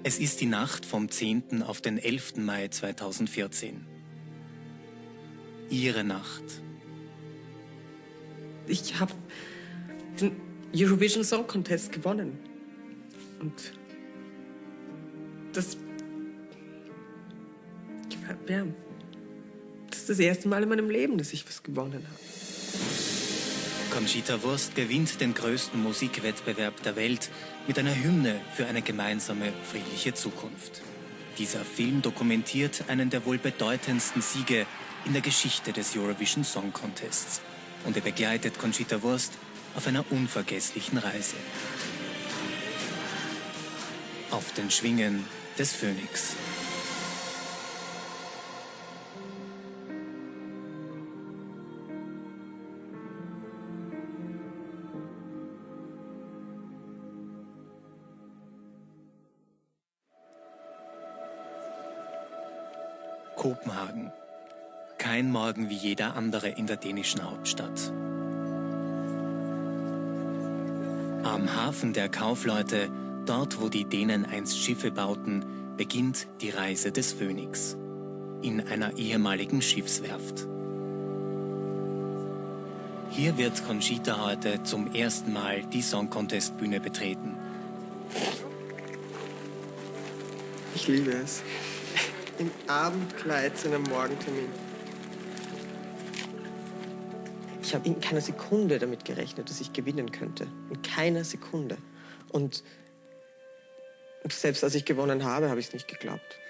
Es ist die Nacht vom 10. auf den 11. Mai 2014. Ihre Nacht. Ich habe den Eurovision Song Contest gewonnen. Und das... Ja, das ist das erste Mal in meinem Leben, dass ich was gewonnen habe. Conchita Wurst gewinnt den größten Musikwettbewerb der Welt mit einer Hymne für eine gemeinsame, friedliche Zukunft. Dieser Film dokumentiert einen der wohl bedeutendsten Siege in der Geschichte des Eurovision Song Contests. Und er begleitet Conchita Wurst auf einer unvergesslichen Reise. Auf den Schwingen des Phönix. Kopenhagen. Kein Morgen wie jeder andere in der dänischen Hauptstadt. Am Hafen der Kaufleute, dort wo die Dänen einst Schiffe bauten, beginnt die Reise des Phönix. In einer ehemaligen Schiffswerft. Hier wird Conchita heute zum ersten Mal die Song-Contest-Bühne betreten. Ich liebe es. Im Abendkleid zu einem Morgentermin. Ich habe in keiner Sekunde damit gerechnet, dass ich gewinnen könnte. In keiner Sekunde. Und selbst als ich gewonnen habe, habe ich es nicht geglaubt.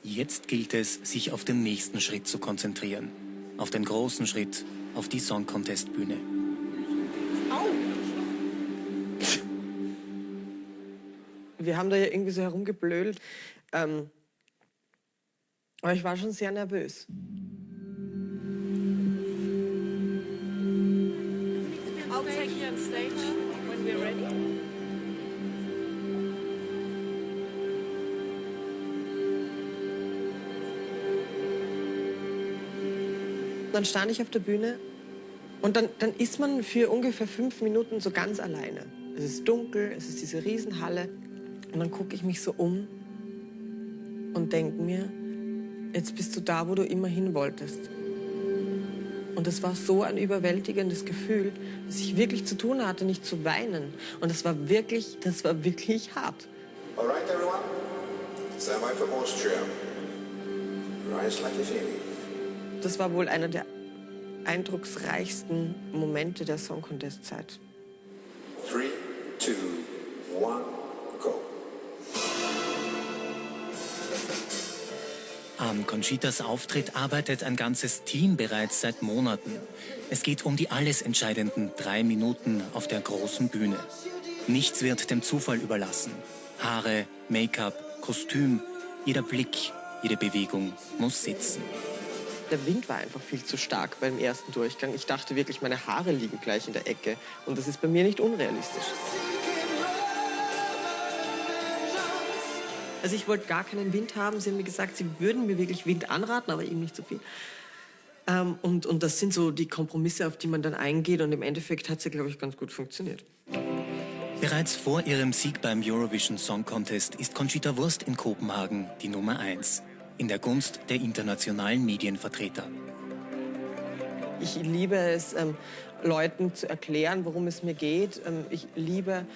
Jetzt gilt es, sich auf den nächsten Schritt zu konzentrieren. Auf den großen Schritt, auf die Song-Contest-Bühne. Wir haben da ja irgendwie so herumgeblödelt. Aber ich war schon sehr nervös. I'll take you on stage when we're ready. Dann stand ich auf der Bühne und dann ist man für ungefähr 5 Minuten so ganz alleine. Es ist dunkel, es ist diese Riesenhalle. Und dann gucke ich mich so um und denke mir, jetzt bist du da, wo du immer hin wolltest. Und das war so ein überwältigendes Gefühl, dass ich wirklich zu tun hatte, nicht zu weinen. Und das war wirklich hart. All right, everyone. Standby for Austria. Rise like a phoenix. Das war wohl einer der eindrucksreichsten Momente der Song Contest Zeit. 3, 2, 1, go. An Conchitas Auftritt arbeitet ein ganzes Team bereits seit Monaten. Es geht um die alles entscheidenden 3 Minuten auf der großen Bühne. Nichts wird dem Zufall überlassen. Haare, Make-up, Kostüm, jeder Blick, jede Bewegung muss sitzen. Der Wind war einfach viel zu stark beim ersten Durchgang. Ich dachte wirklich, meine Haare liegen gleich in der Ecke. Und das ist bei mir nicht unrealistisch. Also ich wollte gar keinen Wind haben. Sie haben mir gesagt, sie würden mir wirklich Wind anraten, aber eben nicht so viel. Und das sind so die Kompromisse, auf die man dann eingeht. Und im Endeffekt hat sie, glaube ich, ganz gut funktioniert. Bereits vor ihrem Sieg beim Eurovision Song Contest ist Conchita Wurst in Kopenhagen die Nummer 1. In der Gunst der internationalen Medienvertreter. Ich liebe es, Leuten zu erklären, worum es mir geht. Ich liebe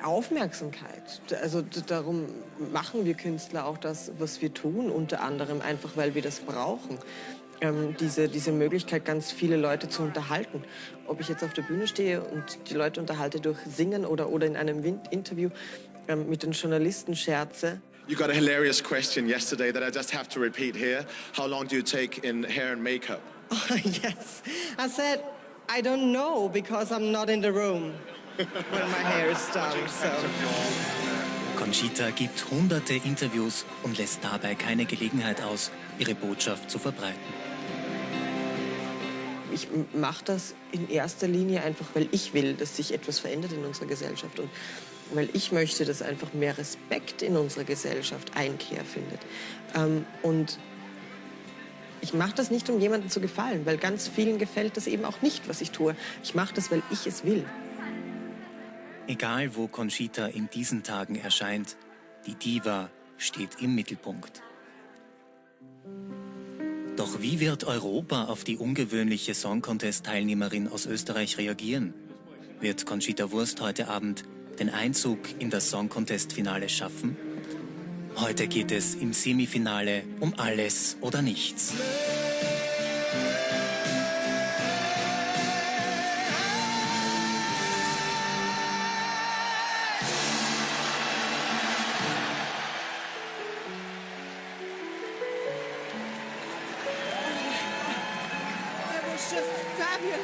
Aufmerksamkeit. Also darum machen wir Künstler auch das, was wir tun, unter anderem einfach, weil wir das brauchen. Diese Möglichkeit, ganz viele Leute zu unterhalten. Ob ich jetzt auf der Bühne stehe und die Leute unterhalte durch Singen oder in einem Interview mit den Journalisten scherze. You got a hilarious question yesterday that I just have to repeat here. How long do you take in hair and makeup? Oh, yes. I said, I don't know because I'm not in the room when my hair is done. So. Conchita gibt hunderte Interviews und lässt dabei keine Gelegenheit aus, ihre Botschaft zu verbreiten. Ich mache das in erster Linie einfach, weil ich will, dass sich etwas verändert in unserer Gesellschaft und weil ich möchte, dass einfach mehr Respekt in unserer Gesellschaft Einkehr findet. Und Ich mache das nicht, um jemandem zu gefallen, weil ganz vielen gefällt das eben auch nicht, was ich tue. Ich mache das, weil ich es will. Egal, wo Conchita in diesen Tagen erscheint, die Diva steht im Mittelpunkt. Doch wie wird Europa auf die ungewöhnliche Song-Contest-Teilnehmerin aus Österreich reagieren? Wird Conchita Wurst heute Abend den Einzug in das Song-Contest-Finale schaffen? Heute geht es im Semifinale um alles oder nichts. It was just fabulous.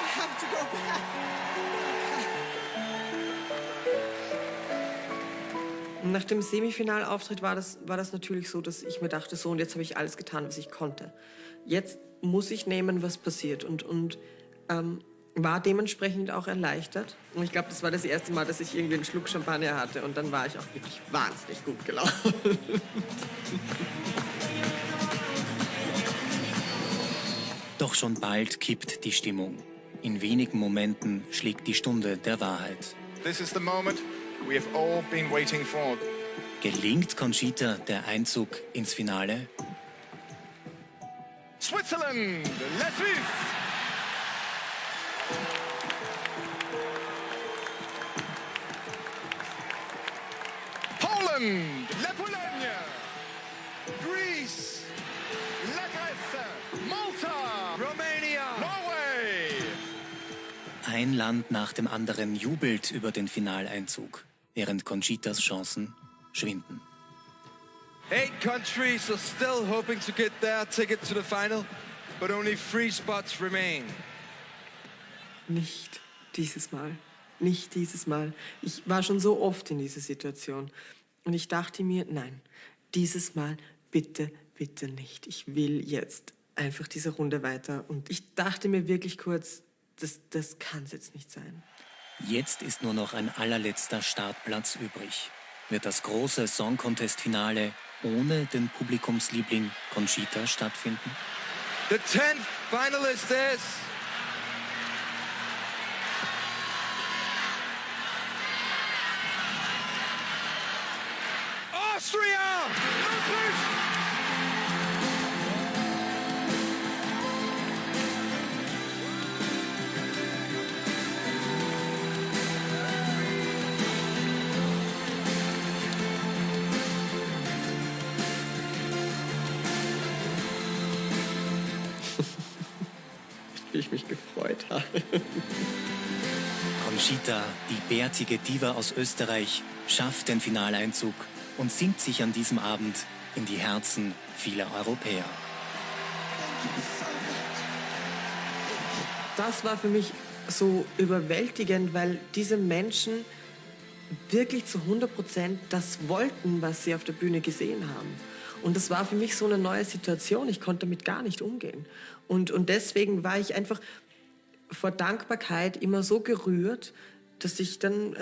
I have to go back. Nach dem Semifinalauftritt war das natürlich so, dass ich mir dachte, so, und jetzt habe ich alles getan, was ich konnte. Jetzt muss ich nehmen, was passiert. Und war dementsprechend auch erleichtert. Und ich glaube, das war das erste Mal, dass ich irgendwie einen Schluck Champagner hatte. Und dann war ich auch wirklich wahnsinnig gut gelaufen. Doch schon bald kippt die Stimmung. In wenigen Momenten schlägt die Stunde der Wahrheit. This is the moment we have all been waiting for. Gelingt Conchita der Einzug ins Finale? Switzerland, let's move! Poland, La Pologne! Greece, La Grèce, Malta, Romania, Norway! Ein Land nach dem anderen jubelt über den Finaleinzug, während Conchitas Chancen schwinden. 8 countries are still hoping to get their ticket to the final, but only 3 spots remain. Nicht dieses Mal. Nicht dieses Mal. Ich war schon so oft in dieser Situation. Und ich dachte mir, nein, dieses Mal bitte, bitte nicht. Ich will jetzt einfach diese Runde weiter. Und ich dachte mir wirklich kurz, das kann es jetzt nicht sein. Jetzt ist nur noch ein allerletzter Startplatz übrig. Wird das große Song-Contest-Finale ohne den Publikumsliebling Conchita stattfinden? The 10th finalist is... Austria! Wie ich mich gefreut habe. Conchita, die bärtige Diva aus Österreich, schafft den Finaleinzug und singt sich an diesem Abend in die Herzen vieler Europäer. Das war für mich so überwältigend, weil diese Menschen wirklich zu 100% das wollten, was sie auf der Bühne gesehen haben. Und das war für mich so eine neue Situation. Ich konnte damit gar nicht umgehen. Und deswegen war ich einfach vor Dankbarkeit immer so gerührt, dass ich dann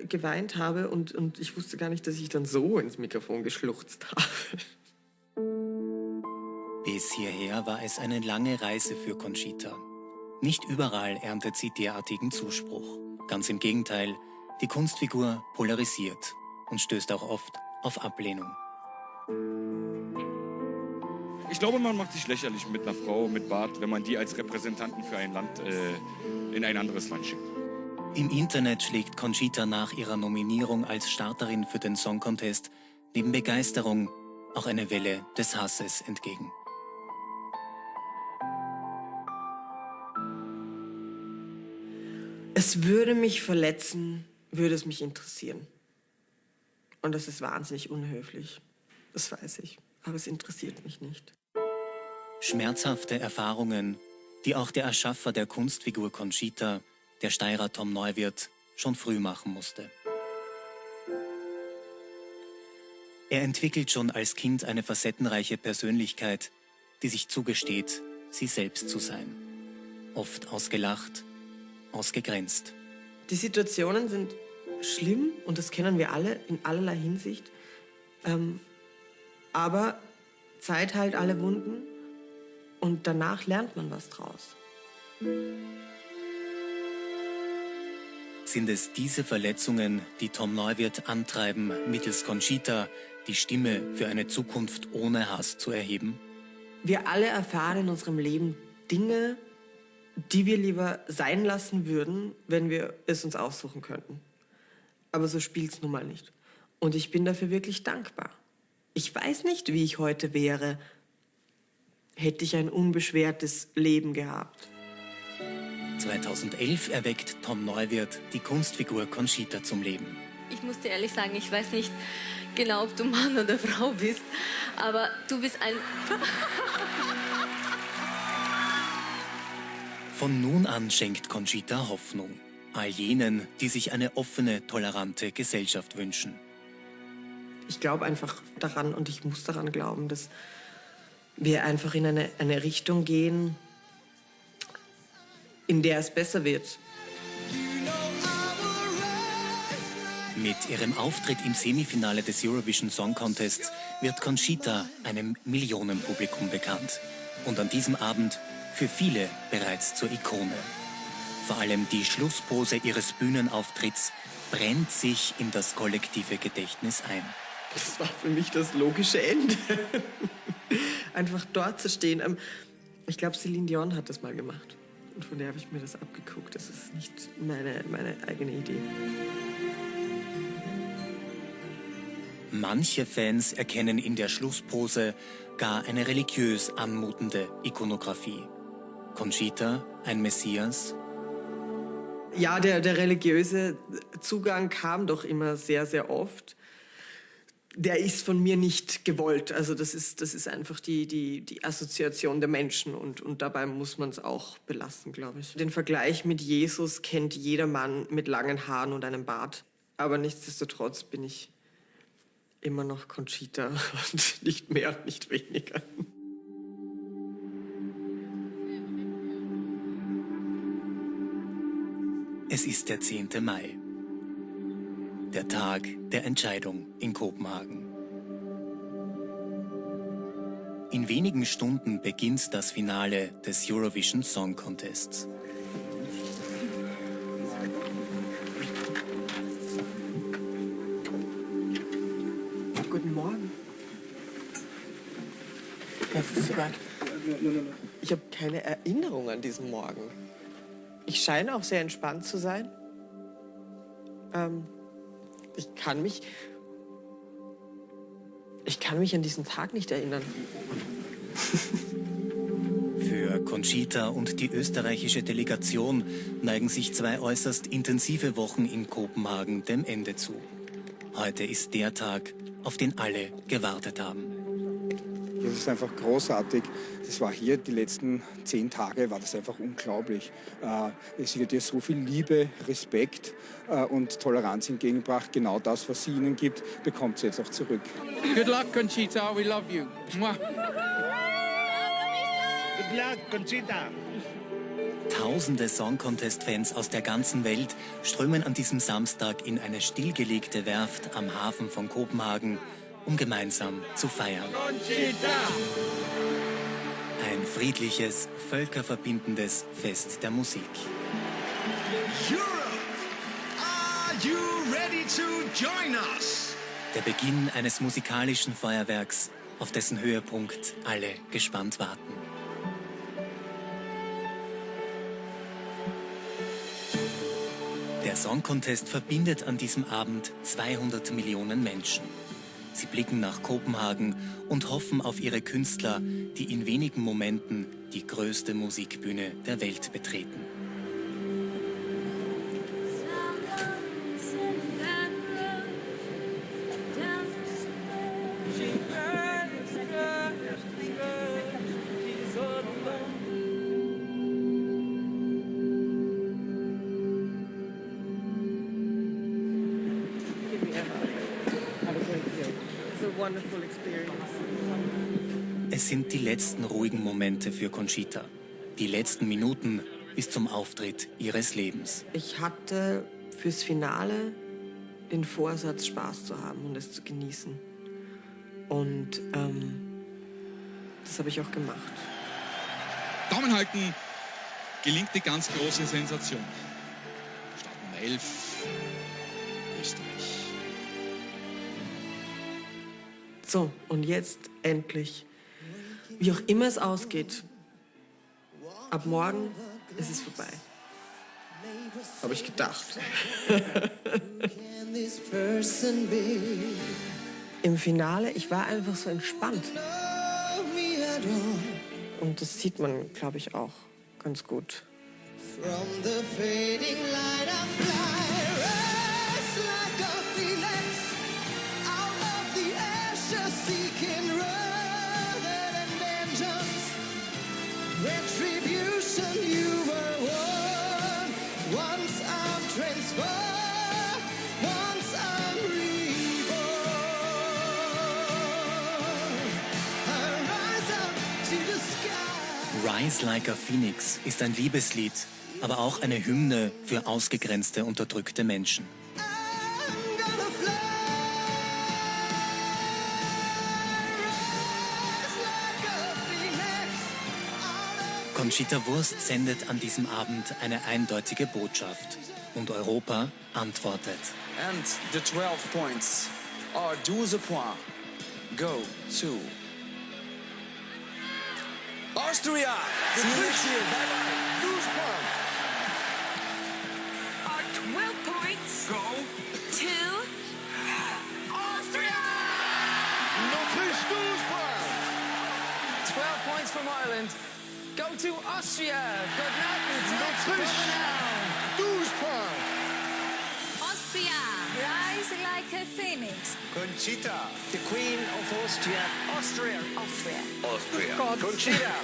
geweint habe. Und ich wusste gar nicht, dass ich dann so ins Mikrofon geschluchzt habe. Bis hierher war es eine lange Reise für Conchita. Nicht überall erntet sie derartigen Zuspruch. Ganz im Gegenteil, die Kunstfigur polarisiert und stößt auch oft auf Ablehnung. Ich glaube, man macht sich lächerlich mit einer Frau mit Bart, wenn man die als Repräsentanten für ein Land in ein anderes Land schickt. Im Internet schlägt Conchita nach ihrer Nominierung als Starterin für den Song Contest neben Begeisterung auch eine Welle des Hasses entgegen. Es würde mich verletzen, würde es mich interessieren. Und das ist wahnsinnig unhöflich. Das weiß ich. Aber es interessiert mich nicht. Schmerzhafte Erfahrungen, die auch der Erschaffer der Kunstfigur Conchita, der Steirer Tom Neuwirth, schon früh machen musste. Er entwickelt schon als Kind eine facettenreiche Persönlichkeit, die sich zugesteht, sie selbst zu sein. Oft ausgelacht, ausgegrenzt. Die Situationen sind schlimm und das kennen wir alle in allerlei Hinsicht. Aber Zeit heilt alle Wunden und danach lernt man was draus. Sind es diese Verletzungen, die Tom Neuwirth antreiben, mittels Conchita die Stimme für eine Zukunft ohne Hass zu erheben? Wir alle erfahren in unserem Leben Dinge, die wir lieber sein lassen würden, wenn wir es uns aussuchen könnten. Aber so spielt es nun mal nicht. Und ich bin dafür wirklich dankbar. Ich weiß nicht, wie ich heute wäre, hätte ich ein unbeschwertes Leben gehabt. 2011 erweckt Tom Neuwirth die Kunstfigur Conchita zum Leben. Ich muss dir ehrlich sagen, ich weiß nicht genau, ob du Mann oder Frau bist, aber du bist ein... Von nun an schenkt Conchita Hoffnung. All jenen, die sich eine offene, tolerante Gesellschaft wünschen. Ich glaube einfach daran und ich muss daran glauben, dass wir einfach in eine Richtung gehen, in der es besser wird. Mit ihrem Auftritt im Semifinale des Eurovision Song Contests wird Conchita einem Millionenpublikum bekannt. Und an diesem Abend für viele bereits zur Ikone. Vor allem die Schlusspose ihres Bühnenauftritts brennt sich in das kollektive Gedächtnis ein. Das war für mich das logische Ende. Einfach dort zu stehen. Ich glaube, Celine Dion hat das mal gemacht. Und von der habe ich mir das abgeguckt. Das ist nicht meine eigene Idee. Manche Fans erkennen in der Schlusspose gar eine religiös anmutende Ikonografie. Conchita, ein Messias? Ja, der religiöse Zugang kam doch immer sehr, sehr oft. Der ist von mir nicht gewollt. Also das ist einfach die Assoziation der Menschen und dabei muss man es auch belassen, glaube ich. Den Vergleich mit Jesus kennt jeder Mann mit langen Haaren und einem Bart. Aber nichtsdestotrotz bin ich immer noch Conchita und nicht mehr und nicht weniger. Es ist der 10. Mai. Der Tag der Entscheidung in Kopenhagen. In wenigen Stunden beginnt das Finale des Eurovision Song Contests. Guten Morgen. Es ist soweit. Ich habe keine Erinnerung an diesen Morgen. Ich scheine auch sehr entspannt zu sein. Ich kann mich an diesen Tag nicht erinnern. Für Conchita und die österreichische Delegation neigen sich 2 äußerst intensive Wochen in Kopenhagen dem Ende zu. Heute ist der Tag, auf den alle gewartet haben. Das ist einfach großartig. Das war hier, die letzten 10 Tage war das einfach unglaublich. Es wird ihr so viel Liebe, Respekt und Toleranz entgegengebracht. Genau das, was sie ihnen gibt, bekommt sie jetzt auch zurück. Good luck, Conchita. We love you. Mwah. Good luck, Conchita. Tausende Song-Contest-Fans aus der ganzen Welt strömen an diesem Samstag in eine stillgelegte Werft am Hafen von Kopenhagen, um gemeinsam zu feiern. Ein friedliches, völkerverbindendes Fest der Musik. Europe, are you ready to join us? Der Beginn eines musikalischen Feuerwerks, auf dessen Höhepunkt alle gespannt warten. Der Song Contest verbindet an diesem Abend 200 Millionen Menschen. Sie blicken nach Kopenhagen und hoffen auf ihre Künstler, die in wenigen Momenten die größte Musikbühne der Welt betreten. Es sind die letzten ruhigen Momente für Conchita. Die letzten Minuten bis zum Auftritt ihres Lebens. Ich hatte fürs Finale den Vorsatz, Spaß zu haben und es zu genießen. Und das habe ich auch gemacht. Zusammenhalten gelingt die ganz große Sensation. Start Nummer 11, Österreich. So, und jetzt endlich, wie auch immer es ausgeht, ab morgen ist es vorbei. Habe ich gedacht. Im Finale, ich war einfach so entspannt. Und das sieht man, glaube ich, auch ganz gut. Rise Like a Phoenix ist ein Liebeslied, aber auch eine Hymne für ausgegrenzte, unterdrückte Menschen. Conchita Wurst sendet an diesem Abend eine eindeutige Botschaft. Und Europa antwortet. And the 12 points are 12 points go to Austria. See you next year. Bye bye. 12 points. Our 12 points Go to Austria. L'Autriche 12 points. 12 points from Ireland. Go to Austria. Good night. L'Autriche 12 points. Austria, rise like a phoenix. Conchita, the Queen of Austria. Austria. Austria. Austria. Conchita.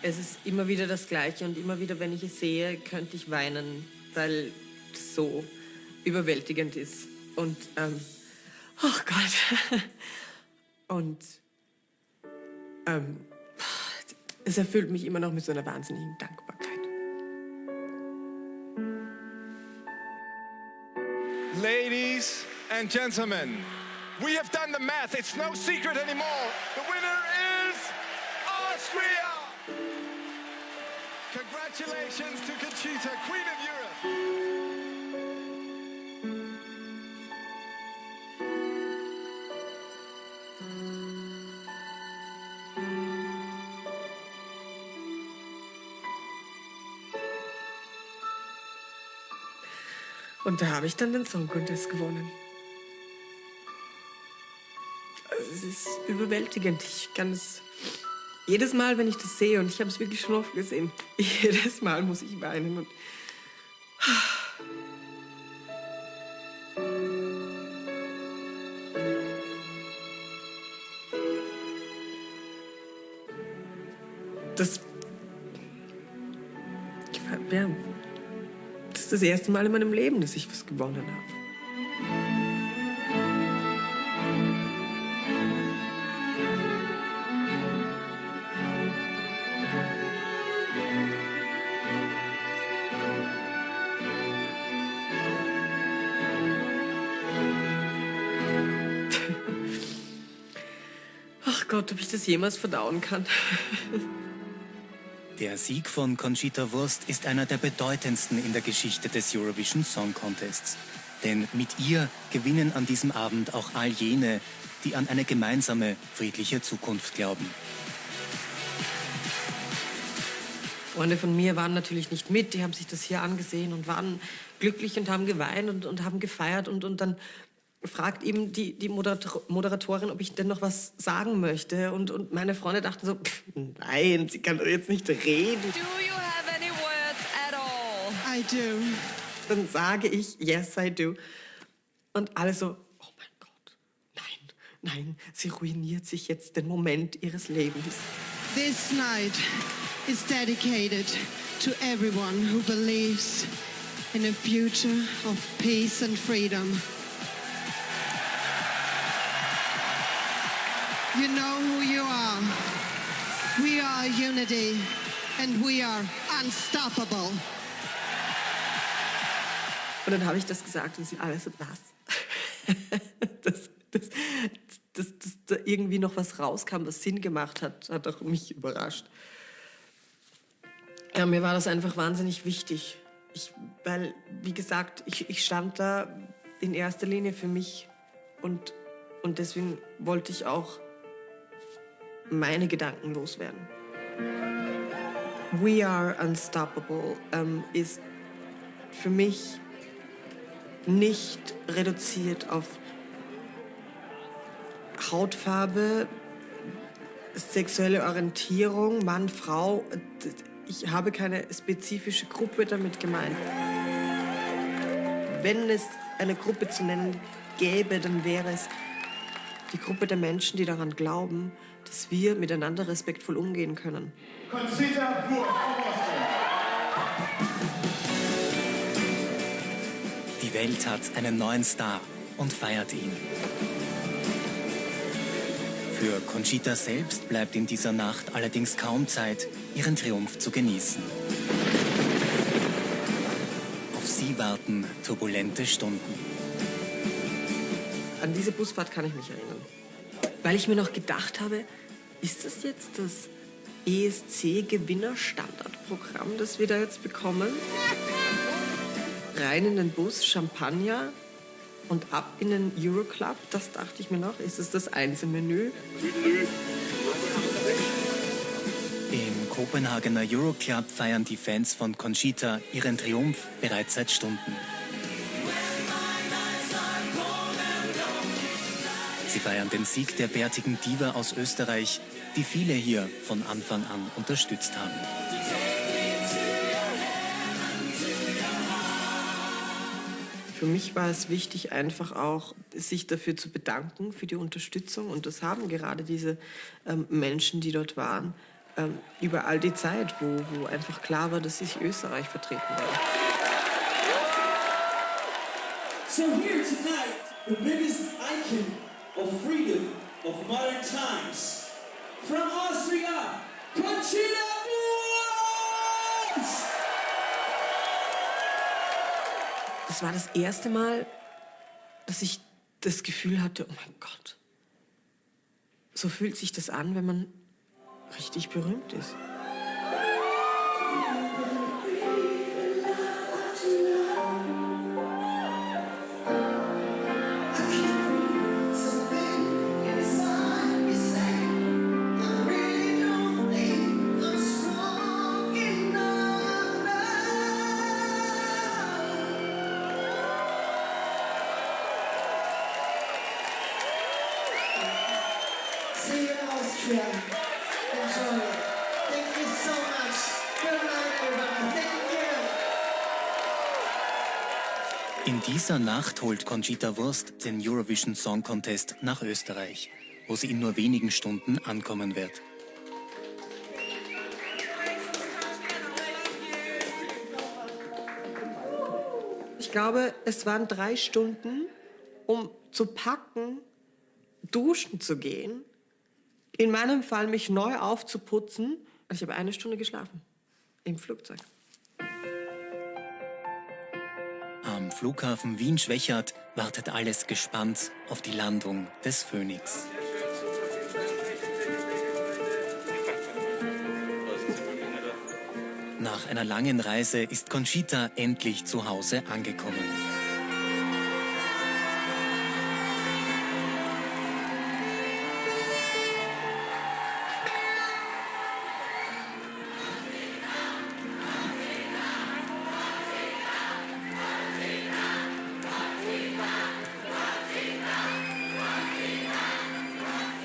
Es ist immer wieder das Gleiche und immer wieder, wenn ich es sehe, könnte ich weinen, weil es so überwältigend ist. Und, oh Gott. Und, es erfüllt mich immer noch mit so einer wahnsinnigen Dankbarkeit. Ladies and gentlemen, we have done the math. It's no secret anymore. The winner is Austria. Congratulations to Conchita, Queen of Europe. Und da habe ich dann den Song Contest gewonnen. Also es ist überwältigend. Ich kann es jedes Mal, wenn ich das sehe, und ich habe es wirklich schon oft gesehen, jedes Mal muss ich weinen. Und das, ja, das ist das erste Mal in meinem Leben, dass ich was gewonnen habe. Ach Gott, ob ich das jemals verdauen kann. Der Sieg von Conchita Wurst ist einer der bedeutendsten in der Geschichte des Eurovision Song Contests. Denn mit ihr gewinnen an diesem Abend auch all jene, die an eine gemeinsame, friedliche Zukunft glauben. Freunde von mir waren natürlich nicht mit, die haben sich das hier angesehen und waren glücklich und haben geweint und haben gefeiert. Und dann fragt eben die Moderatorin, ob ich denn noch was sagen möchte. Und meine Freunde dachten so, nein, sie kann doch jetzt nicht reden. Do you have any words at all? I do. Dann sage ich, yes, I do. Und alle so, oh mein Gott, nein, sie ruiniert sich jetzt den Moment ihres Lebens. This night is dedicated to everyone who believes in a future of peace and freedom. You know who you are. We are unity and we are unstoppable. Und dann habe ich das gesagt und sie alle so, was? da irgendwie noch was rauskam, was Sinn gemacht hat, hat auch mich überrascht. Ja, mir war das einfach wahnsinnig wichtig. Weil, wie gesagt, ich stand da in erster Linie für mich und deswegen wollte ich auch meine Gedanken loswerden. We Are Unstoppable ist für mich nicht reduziert auf Hautfarbe, sexuelle Orientierung, Mann, Frau. Ich habe keine spezifische Gruppe damit gemeint. Wenn es eine Gruppe zu nennen gäbe, dann wäre es die Gruppe der Menschen, die daran glauben, dass wir miteinander respektvoll umgehen können. Conchita Wurst. Die Welt hat einen neuen Star und feiert ihn. Für Conchita selbst bleibt in dieser Nacht allerdings kaum Zeit, ihren Triumph zu genießen. Auf sie warten turbulente Stunden. An diese Busfahrt kann ich mich erinnern. Weil ich mir noch gedacht habe, ist das jetzt das ESC-Gewinner-Standardprogramm, das wir da jetzt bekommen? Rein in den Bus, Champagner und ab in den Euroclub, das dachte ich mir noch. Ist es das Einzelmenü? Im Kopenhagener Euroclub feiern die Fans von Conchita ihren Triumph bereits seit Stunden. Sie feiern den Sieg der bärtigen Diva aus Österreich, die viele hier von Anfang an unterstützt haben. Für mich war es wichtig, einfach auch sich dafür zu bedanken, für die Unterstützung. Und das haben gerade diese Menschen, die dort waren, über all die Zeit, wo einfach klar war, dass ich Österreich vertreten werde. So here tonight, the biggest icon of freedom of modern times, from Austria, Conchita Wurst! Das war das erste Mal, dass ich das Gefühl hatte, oh mein Gott, so fühlt sich das an, wenn man richtig berühmt ist. See you in Austria. Enjoy it. Thank you so much. Good night, everybody. Thank you. In dieser Nacht holt Conchita Wurst den Eurovision Song Contest nach Österreich, wo sie in nur wenigen Stunden ankommen wird. Ich glaube, es waren 3 Stunden, um zu packen, duschen zu gehen, in meinem Fall mich neu aufzuputzen. Und ich habe 1 Stunde geschlafen im Flugzeug. Am Flughafen Wien-Schwechat wartet alles gespannt auf die Landung des Phönix. Nach einer langen Reise ist Conchita endlich zu Hause angekommen.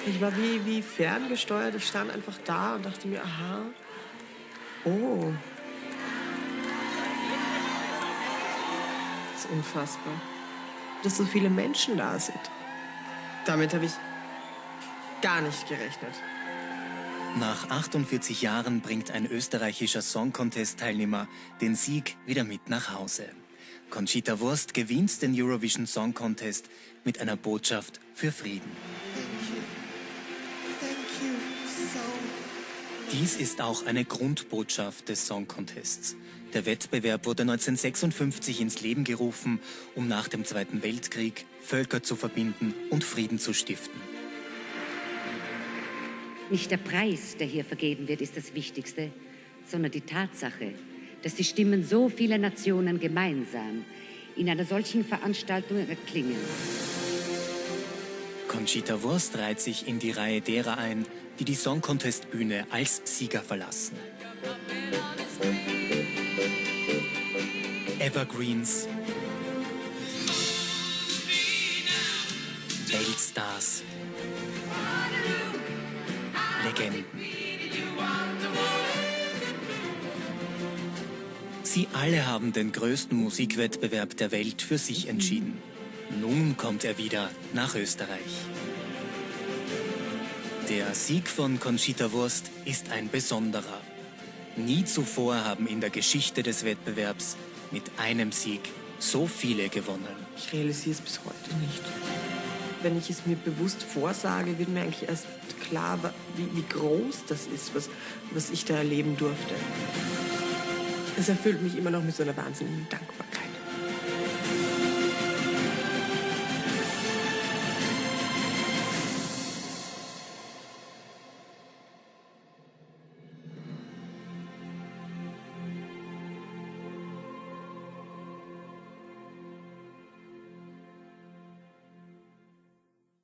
Ich war wie ferngesteuert. Ich stand einfach da und dachte mir, aha, oh. Das ist unfassbar, dass so viele Menschen da sind. Damit habe ich gar nicht gerechnet. Nach 48 Jahren bringt ein österreichischer Song-Contest-Teilnehmer den Sieg wieder mit nach Hause. Conchita Wurst gewinnt den Eurovision Song Contest mit einer Botschaft für Frieden. Dies ist auch eine Grundbotschaft des Song Contests. Der Wettbewerb wurde 1956 ins Leben gerufen, um nach dem Zweiten Weltkrieg Völker zu verbinden und Frieden zu stiften. Nicht der Preis, der hier vergeben wird, ist das Wichtigste, sondern die Tatsache, dass die Stimmen so vieler Nationen gemeinsam in einer solchen Veranstaltung erklingen. Conchita Wurst reiht sich in die Reihe derer ein, die die Song Contest Bühne als Sieger verlassen. Evergreens, Weltstars, Legenden. Sie alle haben den größten Musikwettbewerb der Welt für sich entschieden. Nun kommt er wieder nach Österreich. Der Sieg von Conchita Wurst ist ein besonderer. Nie zuvor haben in der Geschichte des Wettbewerbs mit einem Sieg so viele gewonnen. Ich realisiere es bis heute nicht. Wenn ich es mir bewusst vorsage, wird mir eigentlich erst klar, wie groß das ist, was ich da erleben durfte. Es erfüllt mich immer noch mit so einer wahnsinnigen Dankbarkeit.